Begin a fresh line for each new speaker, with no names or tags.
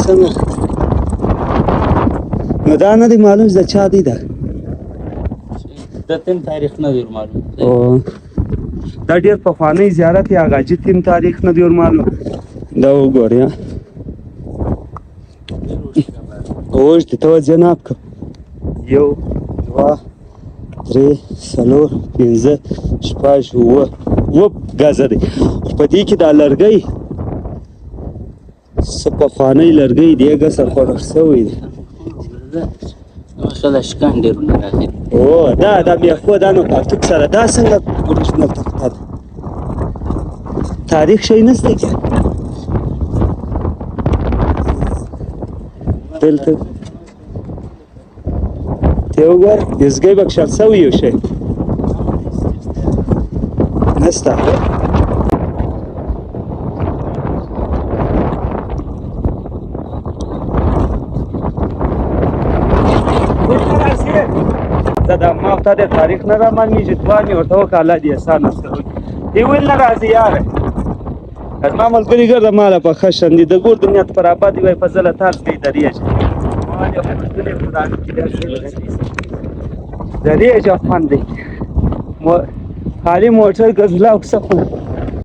څنګه نو دا نه دی معلوم د چا دی دا
د تیم تاریخ نه دی معلوم
دا ډېر پخوانی زیارت یا غاجي تیم تاریخ نه دی معلوم دا وګورئ اوږد دی توجه نه وکړه 1 2 3 4 5 6 7 ګزه دی په دې کې دا لرګی څه پخوانی لرګی دی ګسه خوړل شوی دی
ماشاءالله شکان ډېرونه راغلي
دا میخو دا نو پارتوک سره دا څنګه اوریجنل تخته ده تاریخ شی نشته کې دلته ته وګوره دزګۍ بکشل شوی یو شی نشته دا ما ته د تاریخ نه رامنېږي توانې ورته وکاله دي اسانه سره دی ویل نه راځي یاره زما ملګري ګرده ماله په ښه شندي د ګور دنیا ته پر آبادي وایي په زله تار دی درېږي درېږي خوند دی خالي موټر ګزلا وکسه خو